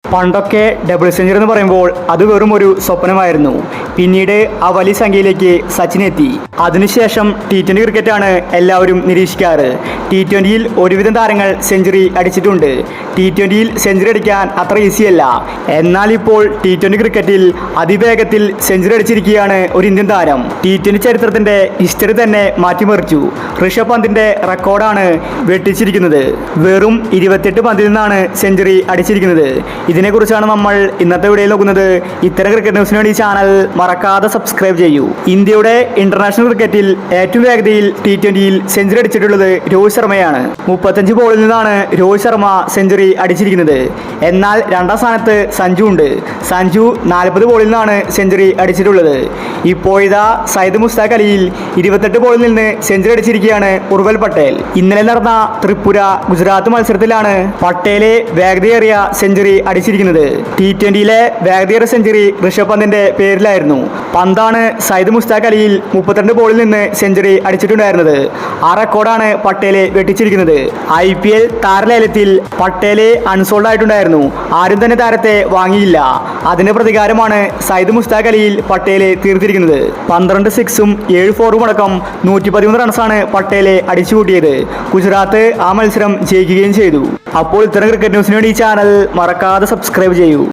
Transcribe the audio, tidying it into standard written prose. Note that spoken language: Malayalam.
പണ്ടൊക്കെ ഡബിൾ സെഞ്ചുറി എന്ന് പറയുമ്പോൾ അത് വെറും ഒരു സ്വപ്നമായിരുന്നു. പിന്നീട് ആ വലിയ സംഖ്യയിലേക്ക് സച്ചിൻ എത്തി. അതിനുശേഷം T20 ക്രിക്കറ്റാണ് എല്ലാവരും നിരീക്ഷിക്കാറ്. T20യിൽ ഒരുവിധം താരങ്ങൾ സെഞ്ചുറി അടിച്ചിട്ടുണ്ട്. T20യിൽ സെഞ്ചുറി അടിക്കാൻ അത്ര ഈസിയല്ല. എന്നാൽ ഇപ്പോൾ T20 ക്രിക്കറ്റിൽ അതിവേഗത്തിൽ സെഞ്ചുറി അടിച്ചിരിക്കുകയാണ് ഒരു ഇന്ത്യൻ താരം. T20 ചരിത്രത്തിന്റെ ഹിസ്റ്ററി തന്നെ മാറ്റിമറിച്ചു. ഋഷഭ് പന്തിന്റെ റെക്കോർഡാണ് വെട്ടിച്ചിരിക്കുന്നത്. വെറും 28 പന്തിൽ നിന്നാണ് സെഞ്ചുറി അടിച്ചിരിക്കുന്നത്. ഇതിനെക്കുറിച്ചാണ് നമ്മൾ ഇന്നത്തെ വീഡിയോയിൽ നോക്കുന്നത്. ഇത്തരം ക്രിക്കറ്റ് ന്യൂസിന് വേണ്ടി ചാനൽ മറക്കാതെ സബ്സ്ക്രൈബ് ചെയ്യൂ. ഇന്ത്യയുടെ ഇന്റർനാഷണൽ ക്രിക്കറ്റിൽ ഏറ്റവും വേഗതയിൽ T20യിൽ സെഞ്ചുറി അടിച്ചിട്ടുള്ളത് രോഹിത് ശർമ്മയാണ്. 35 ബോളിൽ നിന്നാണ് രോഹിത് ശർമ്മ സെഞ്ചുറി അടിച്ചിരിക്കുന്നത്. എന്നാൽ രണ്ടാം സ്ഥാനത്ത് സഞ്ജു ഉണ്ട്. സഞ്ജു 40 ബോളിൽ നിന്നാണ് സെഞ്ചുറി അടിച്ചിട്ടുള്ളത്. ഇപ്പോഴിതാ സയ്യിദ് മുസ്താഖ് അലിയിൽ 28 ബോളിൽ നിന്ന് സെഞ്ചുറി അടിച്ചിരിക്കുകയാണ് ഉർവൽ പട്ടേൽ. ഇന്നലെ നടന്ന ത്രിപുര ഗുജറാത്ത് മത്സരത്തിലാണ് പട്ടേലെ വേഗതയേറിയ സെഞ്ചുറി അടിച്ചിരിക്കുന്നത്. T20യിലെ വേഗതയേറിയ സെഞ്ചുറി ഋഷഭ് പന്തിന്റെ പേരിലായിരുന്നു. പന്താണ് സയ്യിദ് മുസ്താഖ് അലിയിൽ 32 ബോളിൽ നിന്ന് സെഞ്ചുറി അടിച്ചിട്ടുണ്ടായിരുന്നത്. ആ റെക്കോർഡാണ് പട്ടേലെ വെട്ടിച്ചിരിക്കുന്നത്. IPL താരലേലത്തിൽ പട്ടേലെ അൺസോൾഡ് ആയിട്ടുണ്ടായിരുന്നു. ആരും തന്നെ താരത്തെ വാങ്ങിയില്ല. അതിന് പ്രതികാരമാണ് സയ്യിദ് മുസ്താഖ് അലിയിൽ പട്ടേലെ തീർത്തിരിക്കുന്നത്. 12 സിക്സും 7 ഫോറും അടക്കം 113 റൺസാണ് പട്ടേലെ അടിച്ചുകൂട്ടിയത്. ഗുജറാത്ത് ആ മത്സരം ജയിക്കുകയും ചെയ്തു. അപ്പോൾ ഇത്തരം ക്രിക്കറ്റ് ന്യൂസിന് വേണ്ടി ഈ ചാനൽ മറക്കാതെ സബ്സ്ക്രൈബ് ചെയ്യൂ.